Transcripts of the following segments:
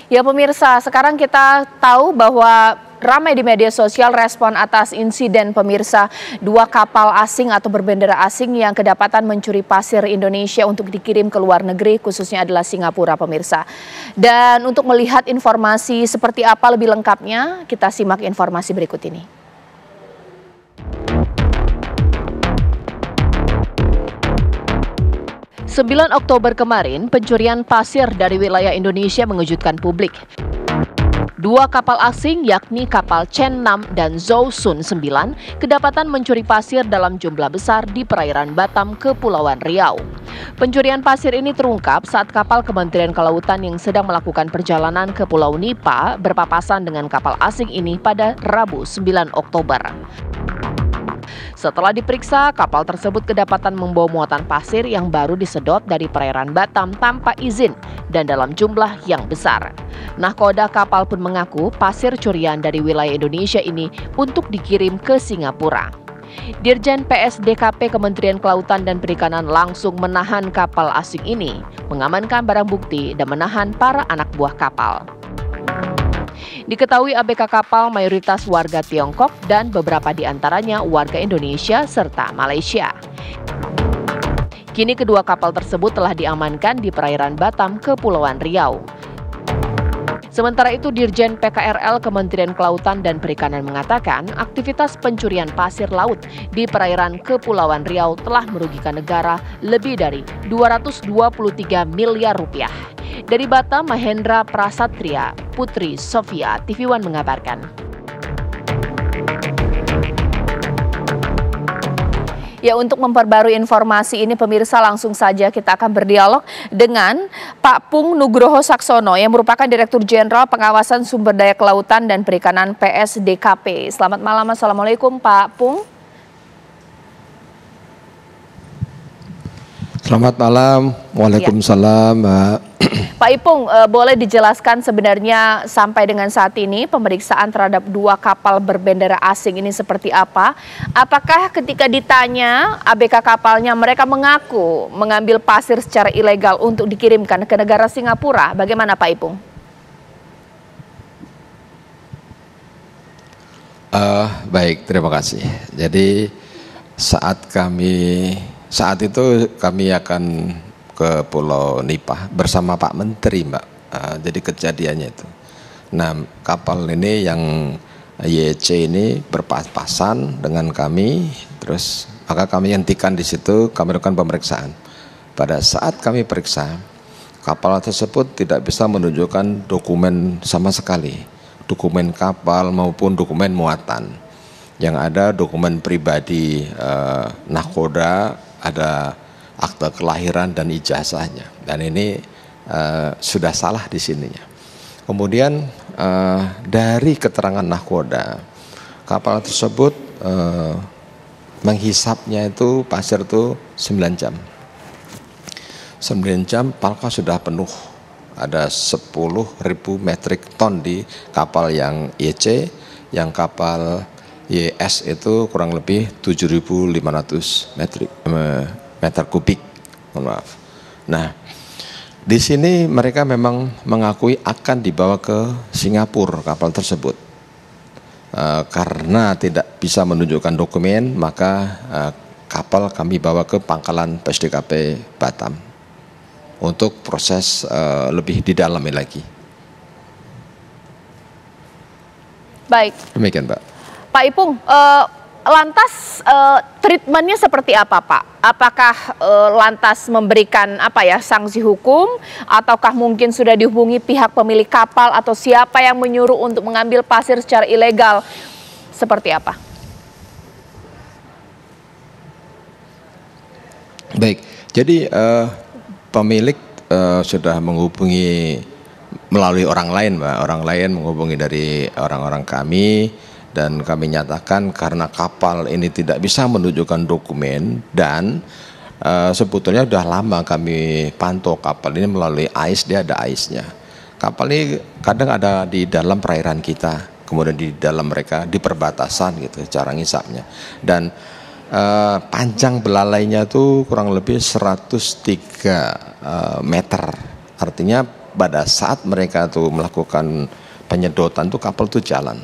Ya pemirsa, sekarang kita tahu bahwa ramai di media sosial respon atas insiden pemirsa dua kapal asing atau berbendera asing yang kedapatan mencuri pasir Indonesia untuk dikirim ke luar negeri, khususnya adalah Singapura pemirsa. Dan untuk melihat informasi seperti apa lebih lengkapnya, kita simak informasi berikut ini. 9 Oktober kemarin, pencurian pasir dari wilayah Indonesia mengejutkan publik. Dua kapal asing yakni kapal Chen 6 dan Zhou Sun 9 kedapatan mencuri pasir dalam jumlah besar di perairan Batam, Kepulauan Riau. Pencurian pasir ini terungkap saat kapal Kementerian Kelautan yang sedang melakukan perjalanan ke Pulau Nipa berpapasan dengan kapal asing ini pada Rabu 9 Oktober. Setelah diperiksa, kapal tersebut kedapatan membawa muatan pasir yang baru disedot dari perairan Batam tanpa izin dan dalam jumlah yang besar. Nahkoda kapal pun mengaku pasir curian dari wilayah Indonesia ini untuk dikirim ke Singapura. Dirjen PSDKP Kementerian Kelautan dan Perikanan langsung menahan kapal asing ini, mengamankan barang bukti dan menahan para anak buah kapal. Diketahui ABK kapal mayoritas warga Tiongkok dan beberapa di antaranya warga Indonesia serta Malaysia. Kini kedua kapal tersebut telah diamankan di perairan Batam, Kepulauan Riau. Sementara itu, Dirjen PKRL Kementerian Kelautan dan Perikanan mengatakan aktivitas pencurian pasir laut di perairan Kepulauan Riau telah merugikan negara lebih dari 223 miliar rupiah. Dari Batam, Mahendra Prasatria, Putri Sofia, TV One mengabarkan. Ya, untuk memperbarui informasi ini pemirsa, langsung saja kita akan berdialog dengan Pak Pung Nugroho Saksono yang merupakan Direktur Jenderal Pengawasan Sumber Daya Kelautan dan Perikanan PSDKP. Selamat malam, Assalamualaikum Pak Pung. Selamat malam, Waalaikumsalam Mbak. Pak Ipung, boleh dijelaskan sebenarnya sampai dengan saat ini pemeriksaan terhadap dua kapal berbendera asing ini seperti apa? Apakah ketika ditanya ABK kapalnya mereka mengaku mengambil pasir secara ilegal untuk dikirimkan ke negara Singapura? Bagaimana Pak Ipung? Baik, terima kasih. Jadi saat itu kami akan ke Pulau Nipa bersama Pak Menteri, Mbak. Jadi kejadiannya itu. Nah, kapal ini yang YC ini berpapasan dengan kami, terus maka kami hentikan di situ, kami lakukan pemeriksaan. Pada saat kami periksa, kapal tersebut tidak bisa menunjukkan dokumen sama sekali, dokumen kapal maupun dokumen muatan. Yang ada dokumen pribadi nahkoda, ada akte kelahiran dan ijazahnya, dan ini sudah salah di sininya. Kemudian dari keterangan nahkoda, kapal tersebut menghisapnya itu pasir itu 9 jam. 9 jam palka sudah penuh, ada 10.000 metrik ton di kapal yang YC, yang kapal YS itu kurang lebih 7.500 meter kubik, maaf. Nah, di sini mereka memang mengakui akan dibawa ke Singapura kapal tersebut. Karena tidak bisa menunjukkan dokumen, maka kapal kami bawa ke pangkalan PSDKP Batam untuk proses lebih didalami lagi. Baik. Demikian, Mbak. Pak Ipung, lantas treatmentnya seperti apa, Pak? Apakah lantas memberikan sanksi hukum, ataukah mungkin sudah dihubungi pihak pemilik kapal atau siapa yang menyuruh untuk mengambil pasir secara ilegal? Seperti apa? Baik, jadi pemilik sudah menghubungi melalui orang lain, Mbak. Orang lain menghubungi dari orang-orang kami. Dan kami nyatakan karena kapal ini tidak bisa menunjukkan dokumen dan sebetulnya sudah lama kami pantau kapal ini melalui AIS, dia ada AIS-nya. Kapal ini kadang ada di dalam perairan kita, kemudian di dalam mereka di perbatasan gitu cara ngisapnya. Dan panjang belalainya itu kurang lebih 103 meter, artinya pada saat mereka tuh melakukan penyedotan tuh kapal tuh jalan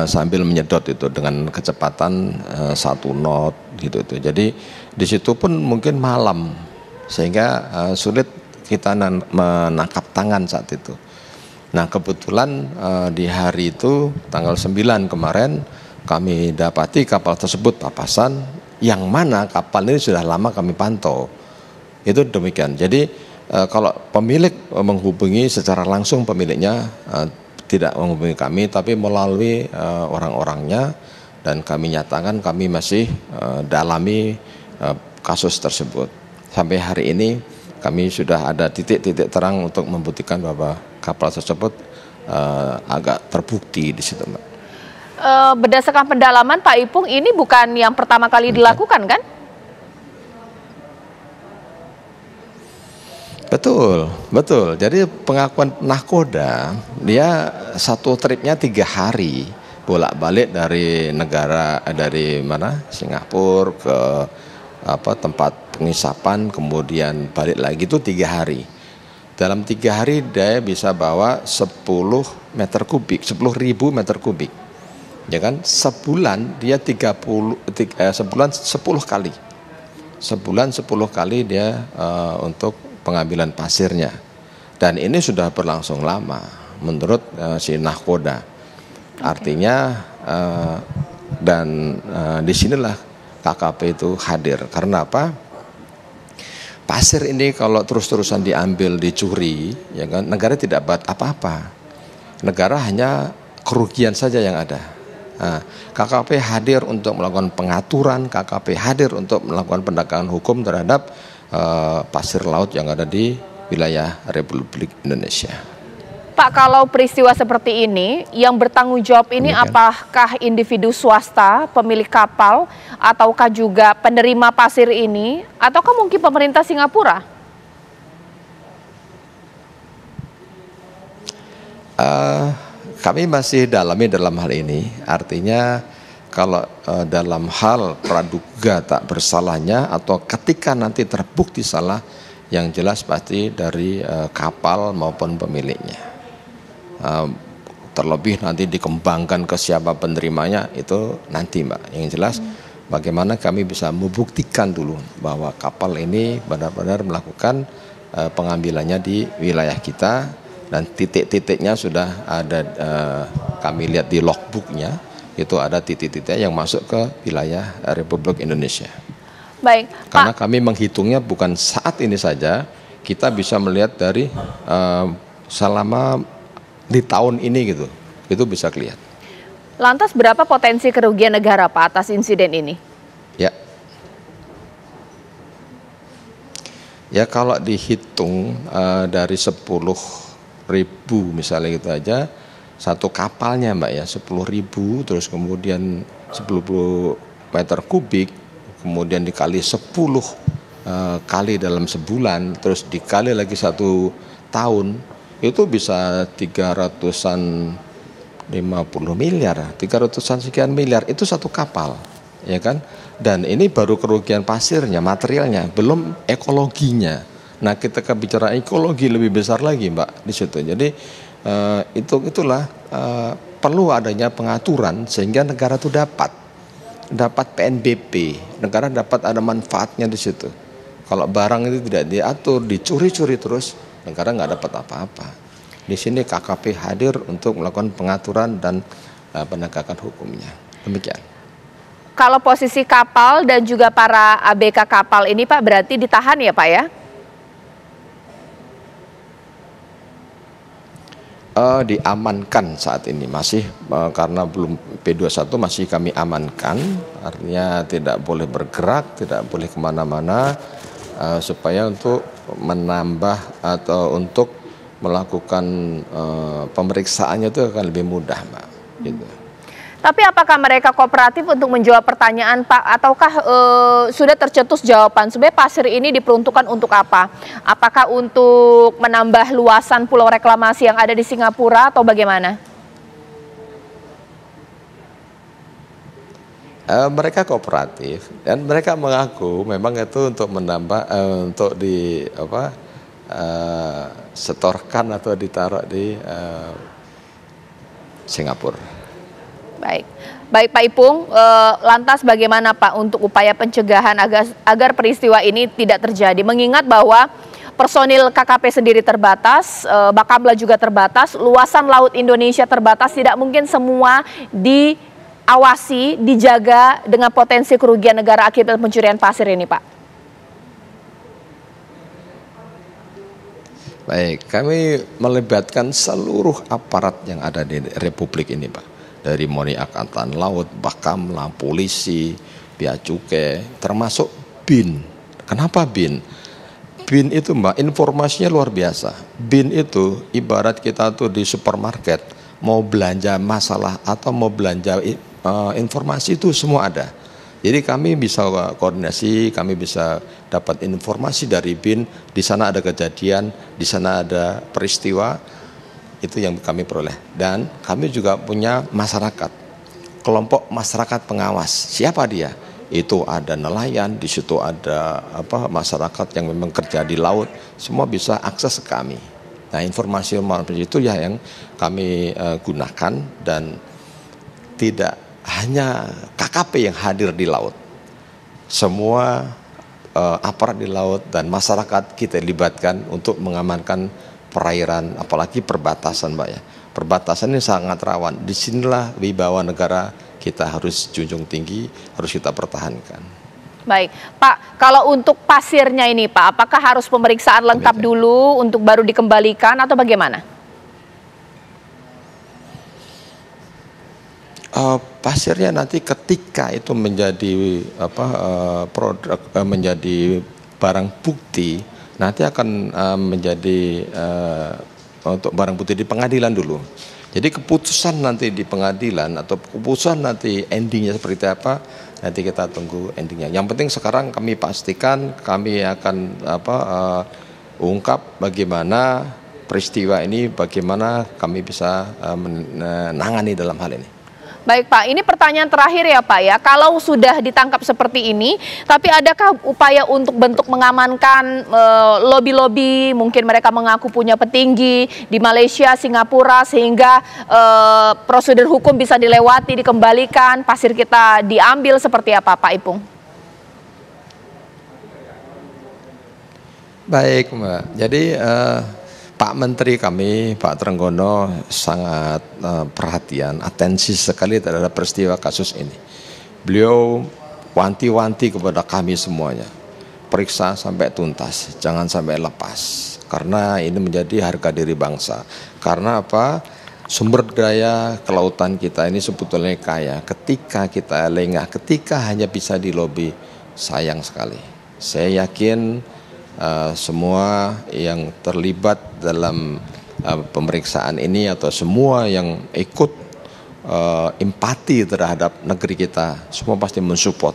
sambil menyedot itu dengan kecepatan 1 knot gitu tuh. Jadi di situ pun mungkin malam sehingga sulit kita menangkap tangan saat itu. Nah kebetulan di hari itu tanggal 9 kemarin kami dapati kapal tersebut papasan, yang mana kapal ini sudah lama kami pantau. Itu demikian. Jadi kalau pemilik menghubungi secara langsung, pemiliknya tidak menghubungi kami, tapi melalui orang-orangnya, dan kami nyatakan kami masih dalami kasus tersebut. Sampai hari ini kami sudah ada titik-titik terang untuk membuktikan bahwa kapal tersebut agak terbukti di situ, Mbak. Berdasarkan pendalaman Pak Ipung, ini bukan yang pertama kali dilakukan kan? Betul. Jadi pengakuan nahkoda, dia satu tripnya 3 hari bolak-balik dari Singapura ke tempat pengisapan, kemudian balik lagi itu 3 hari. Dalam 3 hari dia bisa bawa 10 meter kubik, 10.000 meter kubik. Ya kan? Sebulan dia sebulan 10 kali. Sebulan 10 kali dia untuk pengambilan pasirnya, dan ini sudah berlangsung lama menurut si nahkoda. Artinya disinilah KKP itu hadir. Karena apa? Pasir ini kalau terus-terusan diambil, dicuri, ya kan, negara tidak dapat apa-apa. Negara hanya kerugian saja yang ada. KKP hadir untuk melakukan pengaturan, KKP hadir untuk melakukan penegakan hukum terhadap pasir laut yang ada di wilayah Republik Indonesia. Pak, kalau peristiwa seperti ini, yang bertanggung jawab ini apakah individu swasta, pemilik kapal, ataukah juga penerima pasir ini, ataukah mungkin pemerintah Singapura? Kami masih dalami dalam hal ini, artinya kalau dalam hal praduga tak bersalahnya atau ketika nanti terbukti salah, yang jelas pasti dari kapal maupun pemiliknya. Terlebih nanti dikembangkan ke siapa penerimanya itu nanti, Mbak. Yang jelas bagaimana kami bisa membuktikan dulu bahwa kapal ini benar-benar melakukan pengambilannya di wilayah kita, dan titik-titiknya sudah ada, kami lihat di logbooknya. Itu ada titik-titik yang masuk ke wilayah Republik Indonesia. Baik, karena kami menghitungnya bukan saat ini saja, kita bisa melihat dari selama di tahun ini gitu, itu bisa kelihatan. Lantas berapa potensi kerugian negara Pak atas insiden ini? Ya kalau dihitung dari 10.000 misalnya gitu aja, satu kapalnya, Mbak, ya 10.000, terus kemudian 10 meter kubik, kemudian dikali 10 kali dalam sebulan, terus dikali lagi 1 tahun, itu bisa 350 miliar, 300-an sekian miliar, itu satu kapal, ya kan? Dan ini baru kerugian pasirnya, materialnya, belum ekologinya. Nah, kita bicara ekologi lebih besar lagi, Mbak, di situ. Jadi itulah perlu adanya pengaturan sehingga negara itu dapat PNBP, negara dapat ada manfaatnya di situ. Kalau barang itu tidak diatur, dicuri-curi terus, negara nggak dapat apa-apa. Di sini KKP hadir untuk melakukan pengaturan dan penegakan hukumnya. Demikian. Kalau posisi kapal dan juga para ABK kapal ini, Pak, berarti ditahan ya, Pak, ya? Diamankan saat ini masih, karena belum P21 masih kami amankan, artinya tidak boleh bergerak, tidak boleh kemana-mana, supaya untuk menambah atau untuk melakukan pemeriksaannya itu akan lebih mudah, Mbak. Gitu. Tapi apakah mereka kooperatif untuk menjawab pertanyaan, Pak? Ataukah sudah tercetus jawaban sebenarnya pasir ini diperuntukkan untuk apa? Apakah untuk menambah luasan pulau reklamasi yang ada di Singapura atau bagaimana? Mereka kooperatif dan mereka mengaku memang itu untuk menambah, untuk setorkan atau ditaruh di Singapura. Baik, baik Pak Ipung, lantas bagaimana Pak untuk upaya pencegahan agar peristiwa ini tidak terjadi? Mengingat bahwa personil KKP sendiri terbatas, Bakamla juga terbatas, luasan laut Indonesia terbatas, tidak mungkin semua diawasi, dijaga dengan potensi kerugian negara akibat pencurian pasir ini, Pak. Baik, kami melibatkan seluruh aparat yang ada di Republik ini, Pak. Dari Moni Angkatan Laut, Bakamla, polisi, bea cukai, termasuk BIN. Kenapa BIN? BIN itu Mbak, informasinya luar biasa. BIN itu ibarat kita tuh di supermarket, mau belanja masalah atau mau belanja informasi itu semua ada. Jadi kami bisa koordinasi, kami bisa dapat informasi dari BIN, di sana ada kejadian, di sana ada peristiwa, itu yang kami peroleh. Dan kami juga punya masyarakat, kelompok masyarakat pengawas. Siapa dia? Itu ada nelayan, di situ ada masyarakat yang memang kerja di laut, semua bisa akses ke kami. Nah, informasi itu ya yang kami gunakan, dan tidak hanya KKP yang hadir di laut. Semua aparat di laut dan masyarakat kita libatkan untuk mengamankan perairan, apalagi perbatasan, Mbak ya. Perbatasan ini sangat rawan. Disinilah wibawa negara kita harus junjung tinggi, harus kita pertahankan. Baik, Pak, kalau untuk pasirnya ini, Pak, apakah harus pemeriksaan lengkap dulu untuk baru dikembalikan atau bagaimana? Pasirnya nanti ketika itu menjadi produk, menjadi barang bukti, nanti akan menjadi untuk barang bukti di pengadilan dulu. Jadi keputusan nanti di pengadilan atau keputusan nanti endingnya seperti apa, nanti kita tunggu endingnya. Yang penting sekarang kami pastikan kami akan ungkap bagaimana peristiwa ini, bagaimana kami bisa menangani dalam hal ini. Baik Pak, ini pertanyaan terakhir ya Pak ya, kalau sudah ditangkap seperti ini, tapi adakah upaya untuk bentuk mengamankan lobi-lobi, mungkin mereka mengaku punya petinggi di Malaysia, Singapura, sehingga prosedur hukum bisa dilewati, dikembalikan, pasir kita diambil seperti apa Pak Ipung? Baik Mbak, jadi Pak Menteri kami, Pak Trenggono sangat perhatian, atensi sekali terhadap peristiwa kasus ini. Beliau wanti-wanti kepada kami semuanya, periksa sampai tuntas, jangan sampai lepas. Karena ini menjadi harga diri bangsa. Karena apa? Sumber daya kelautan kita ini sebetulnya kaya. Ketika kita lengah, ketika hanya bisa dilobi, sayang sekali. Saya yakin semua yang terlibat dalam pemeriksaan ini atau semua yang ikut empati terhadap negeri kita, semua pasti mensupport.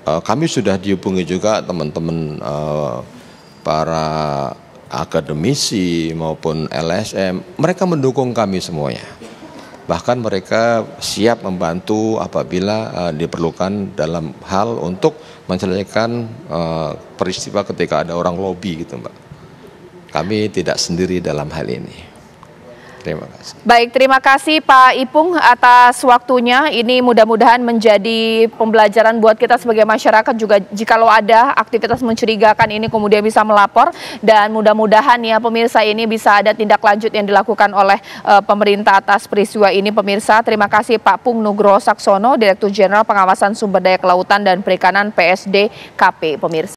Kami sudah dihubungi juga teman-teman para akademisi maupun LSM, mereka mendukung kami semuanya. Bahkan mereka siap membantu apabila diperlukan dalam hal untuk menyelesaikan peristiwa ketika ada orang lobby gitu Mbak. Kami tidak sendiri dalam hal ini. Terima kasih. Baik, terima kasih Pak Ipung atas waktunya. Ini mudah-mudahan menjadi pembelajaran buat kita sebagai masyarakat juga, jikalau ada aktivitas mencurigakan ini kemudian bisa melapor, dan mudah-mudahan ya pemirsa ini bisa ada tindak lanjut yang dilakukan oleh pemerintah atas peristiwa ini pemirsa. Terima kasih Pak Pung Nugroho Saksono, Direktur Jenderal Pengawasan Sumber Daya Kelautan dan Perikanan PSDKP pemirsa.